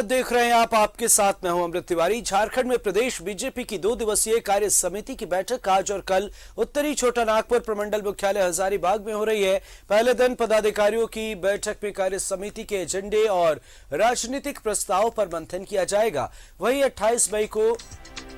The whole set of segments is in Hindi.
देख रहे हैं आप, आपके साथ मैं हूं अमृत तिवारी। झारखंड में प्रदेश बीजेपी की 2 दिवसीय कार्य समिति की बैठक आज और कल उत्तरी छोटा नागपुर प्रमंडल मुख्यालय हजारीबाग में हो रही है। पहले दिन पदाधिकारियों की बैठक में कार्य समिति के एजेंडे और राजनीतिक प्रस्ताव पर मंथन किया जाएगा। वहीं 28 मई को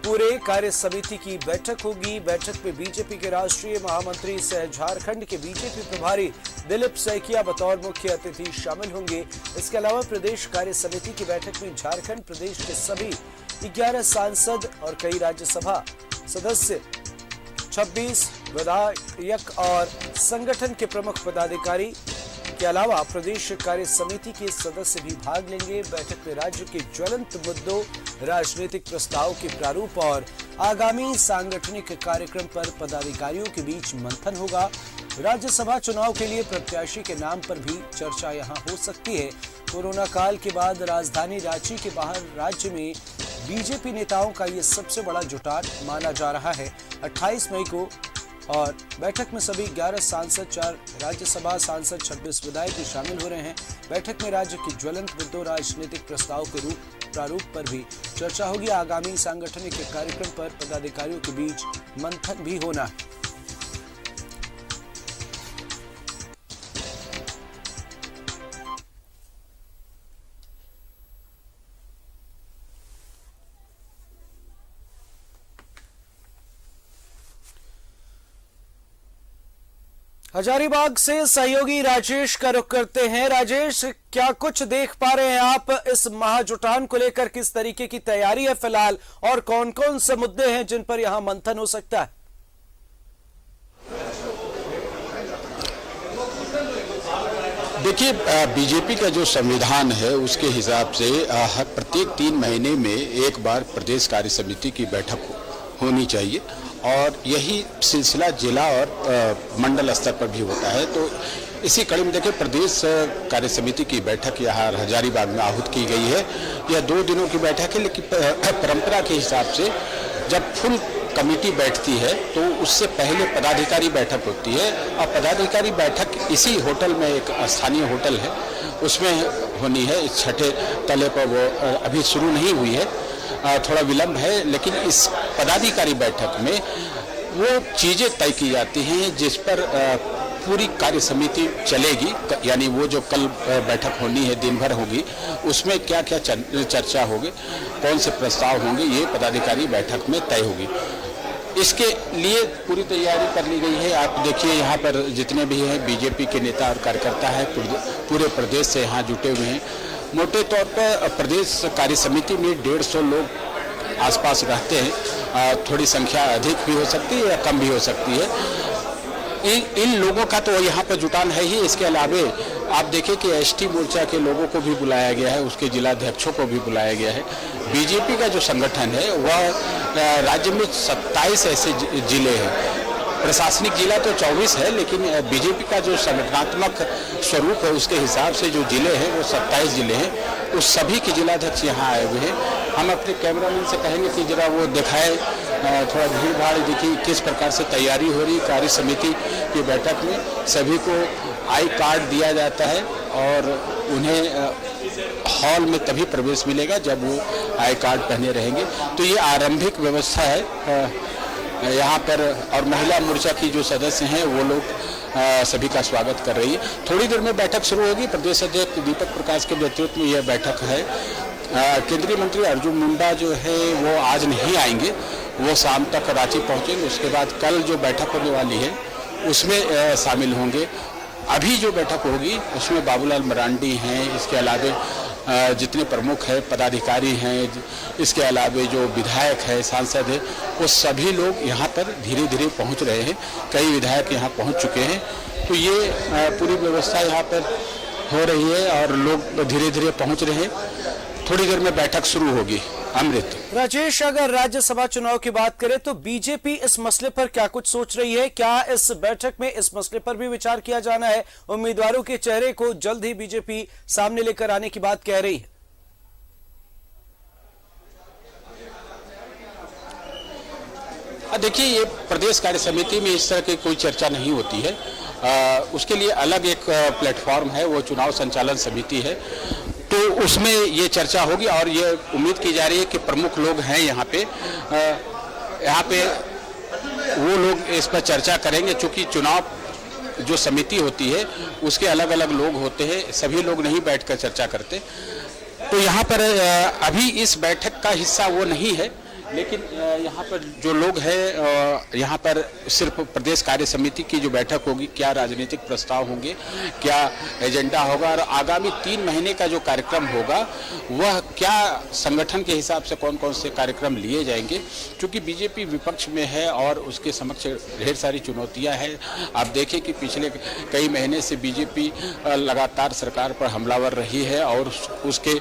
पूरे कार्य समिति की बैठक होगी। बैठक में बीजेपी के राष्ट्रीय महामंत्री सह झारखंड के बीजेपी प्रभारी दिलीप सैकिया बतौर मुख्य अतिथि शामिल होंगे। इसके अलावा प्रदेश कार्य समिति की बैठक में झारखंड प्रदेश के सभी 11 सांसद और कई राज्यसभा सदस्य, 26 विधायक और संगठन के प्रमुख पदाधिकारी के अलावा प्रदेश कार्य समिति के सदस्य भी भाग लेंगे। बैठक में राज्य के ज्वलंत मुद्दों, राजनीतिक प्रस्ताव के प्रारूप और आगामी सांगठनिक कार्यक्रम पर पदाधिकारियों के बीच मंथन होगा। राज्यसभा चुनाव के लिए प्रत्याशी के नाम पर भी चर्चा यहां हो सकती है। कोरोना काल के बाद राजधानी रांची के बाहर राज्य में बीजेपी नेताओं का ये सबसे बड़ा जुटान माना जा रहा है। 28 मई को और बैठक में सभी 11 सांसद, 4 राज्यसभा सांसद, 26 विधायक भी शामिल हो रहे हैं। बैठक में राज्य के ज्वलंत मुद्दों, राजनीतिक प्रस्ताव के प्रारूप पर भी चर्चा होगी। आगामी सांगठनिक कार्यक्रम पर पदाधिकारियों के बीच मंथन भी होना है। हजारीबाग से सहयोगी राजेश का रुख करते हैं। राजेश, क्या कुछ देख पा रहे हैं आप इस महाजुटान को लेकर? किस तरीके की तैयारी है फिलहाल और कौन कौन से मुद्दे हैं जिन पर यहां मंथन हो सकता है? देखिए, बीजेपी का जो संविधान है उसके हिसाब से प्रत्येक 3 महीने में एक बार प्रदेश कार्य समिति की बैठक होनी चाहिए और यही सिलसिला जिला और मंडल स्तर पर भी होता है। तो इसी कड़ी में देखिए, प्रदेश कार्य समिति की बैठक यहाँ हजारीबाग में आहूत की गई है। यह 2 दिनों की बैठक है, लेकिन परंपरा के हिसाब से जब फुल कमेटी बैठती है तो उससे पहले पदाधिकारी बैठक होती है और पदाधिकारी बैठक इसी होटल में, एक स्थानीय होटल है, उसमें होनी है। इस छठे तले पर वो अभी शुरू नहीं हुई है, थोड़ा विलंब है, लेकिन इस पदाधिकारी बैठक में वो चीज़ें तय की जाती हैं जिस पर पूरी कार्य समिति चलेगी। यानी वो जो कल बैठक होनी है, दिन भर होगी, उसमें क्या क्या चर्चा होगी, कौन से प्रस्ताव होंगे, ये पदाधिकारी बैठक में तय होगी। इसके लिए पूरी तैयारी कर ली गई है। आप देखिए, यहाँ पर जितने भी हैं बीजेपी के नेता और कार्यकर्ता हैं, पूरे प्रदेश से यहाँ जुटे हुए हैं। मोटे तौर पर प्रदेश कार्य समिति में 150 लोग आसपास रहते हैं। थोड़ी संख्या अधिक भी हो सकती है या कम भी हो सकती है। इन लोगों का तो यहाँ पर जुटान है ही। इसके अलावे आप देखें कि एसटी मोर्चा के लोगों को भी बुलाया गया है, उसके जिलाध्यक्षों को भी बुलाया गया है। बीजेपी का जो संगठन है वह राज्य में 27 ऐसे जिले हैं। प्रशासनिक जिला तो 24 है, लेकिन बीजेपी का जो संगठनात्मक स्वरूप है उसके हिसाब से जो जिले हैं वो 27 जिले हैं। उस सभी के जिलाध्यक्ष यहाँ आए हुए हैं। हम अपने कैमरामैन से कहेंगे कि जरा वो दिखाए, थोड़ा भीड़ भाड़ दिखी, किस प्रकार से तैयारी हो रही कार्य समिति की बैठक में। सभी को आई कार्ड दिया जाता है और उन्हें हॉल में तभी प्रवेश मिलेगा जब वो आई कार्ड पहने रहेंगे। तो ये आरंभिक व्यवस्था है यहाँ पर। और महिला मोर्चा की जो सदस्य हैं वो लोग सभी का स्वागत कर रही है। थोड़ी देर में बैठक शुरू होगी। प्रदेश अध्यक्ष दीपक प्रकाश के नेतृत्व में यह बैठक है। केंद्रीय मंत्री अर्जुन मुंडा जो है वो आज नहीं आएंगे, वो शाम तक रांची पहुंचेंगे। उसके बाद कल जो बैठक होने वाली है उसमें शामिल होंगे। अभी जो बैठक होगी उसमें बाबूलाल मरांडी हैं, इसके अलावे जितने प्रमुख हैं, पदाधिकारी हैं, इसके अलावे जो विधायक है, सांसद है, वो सभी लोग यहाँ पर धीरे धीरे पहुँच रहे हैं। कई विधायक यहाँ पहुँच चुके हैं। तो ये पूरी व्यवस्था यहाँ पर हो रही है और लोग धीरे धीरे पहुँच रहे हैं। थोड़ी देर में बैठक शुरू होगी। अमृत। राजेश, अगर राज्यसभा चुनाव की बात करें तो बीजेपी इस मसले पर क्या कुछ सोच रही है? क्या इस बैठक में इस मसले पर भी विचार किया जाना है? उम्मीदवारों के चेहरे को जल्द ही बीजेपी सामने लेकर आने की बात कह रही है। देखिए, ये प्रदेश कार्य समिति में इस तरह की कोई चर्चा नहीं होती है। उसके लिए अलग एक प्लेटफॉर्म है, वो चुनाव संचालन समिति है। तो उसमें ये चर्चा होगी और ये उम्मीद की जा रही है कि प्रमुख लोग हैं यहाँ पे वो लोग इस पर चर्चा करेंगे। चूंकि चुनाव जो समिति होती है उसके अलग अलग लोग होते हैं, सभी लोग नहीं बैठकर चर्चा करते। तो यहाँ पर अभी इस बैठक का हिस्सा वो नहीं है, लेकिन यहाँ पर जो लोग हैं यहाँ पर सिर्फ प्रदेश कार्य समिति की जो बैठक होगी, क्या राजनीतिक प्रस्ताव होंगे, क्या एजेंडा होगा और आगामी 3 महीने का जो कार्यक्रम होगा वह क्या संगठन के हिसाब से कौन कौन से कार्यक्रम लिए जाएंगे। क्योंकि बीजेपी विपक्ष में है और उसके समक्ष ढेर सारी चुनौतियाँ हैं। आप देखें कि पिछले कई महीने से बीजेपी लगातार सरकार पर हमलावर रही है और उसके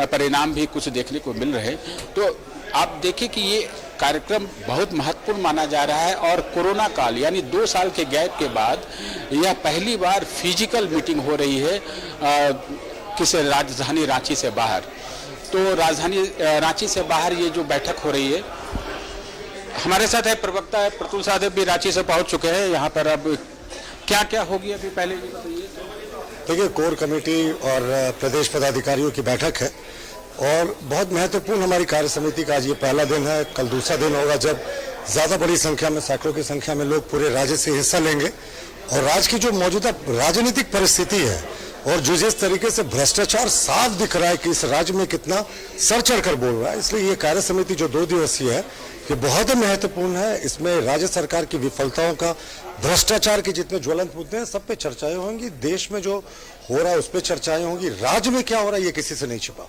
परिणाम भी कुछ देखने को मिल रहे। तो आप देखिए कि ये कार्यक्रम बहुत महत्वपूर्ण माना जा रहा है और कोरोना काल यानी 2 साल के गैप के बाद यह पहली बार फिजिकल मीटिंग हो रही है किसी राजधानी रांची से बाहर। तो राजधानी रांची से बाहर ये जो बैठक हो रही है, हमारे साथ है प्रवक्ता प्रतुल साहब भी रांची से पहुंच चुके हैं। यहाँ पर अब क्या क्या होगी अभी पहले ये बताइए। देखिए, कोर कमेटी और प्रदेश पदाधिकारियों की बैठक है और बहुत महत्वपूर्ण हमारी कार्य समिति का आज ये पहला दिन है। कल दूसरा दिन होगा जब ज़्यादा बड़ी संख्या में, सैकड़ों की संख्या में लोग पूरे राज्य से हिस्सा लेंगे। और राज्य की जो मौजूदा राजनीतिक परिस्थिति है और जो जिस तरीके से भ्रष्टाचार साफ दिख रहा है कि इस राज्य में कितना सर चढ़कर बोल रहा है, इसलिए ये कार्य समिति जो 2 दिवसीय है ये बहुत ही महत्वपूर्ण है। इसमें राज्य सरकार की विफलताओं का, भ्रष्टाचार के जितने ज्वलंत मुद्दे हैं सब पे चर्चाएं होंगी। देश में जो हो रहा है उस पर चर्चाएं होंगी। राज्य में क्या हो रहा है ये किसी से नहीं छिपा।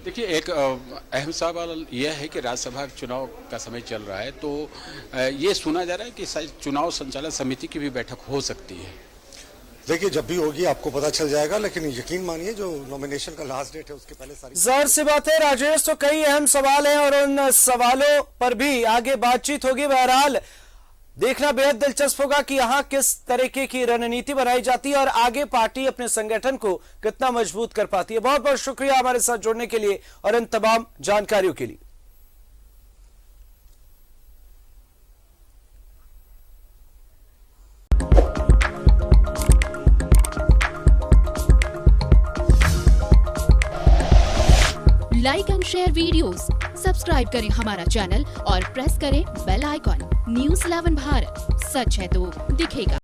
देखिए, एक अहम सवाल यह है कि राज्यसभा चुनाव का समय चल रहा है, तो ये सुना जा रहा है कि चुनाव संचालन समिति की भी बैठक हो सकती है। देखिए, जब भी होगी आपको पता चल जाएगा, लेकिन यकीन मानिए जो नॉमिनेशन का लास्ट डेट है उसके पहले सारी जाहिर सी बात है राजेश, तो कई अहम सवाल हैं और उन सवालों पर भी आगे बातचीत होगी। बहरहाल देखना बेहद दिलचस्प होगा कि यहां किस तरीके की रणनीति बनाई जाती है और आगे पार्टी अपने संगठन को कितना मजबूत कर पाती है। बहुत बहुत शुक्रिया हमारे साथ जुड़ने के लिए और इन तमाम जानकारियों के लिए। Like and share videos, subscribe करें हमारा चैनल और प्रेस करें बेल आइकॉन। न्यूज़ 11 भारत, सच है तो दिखेगा।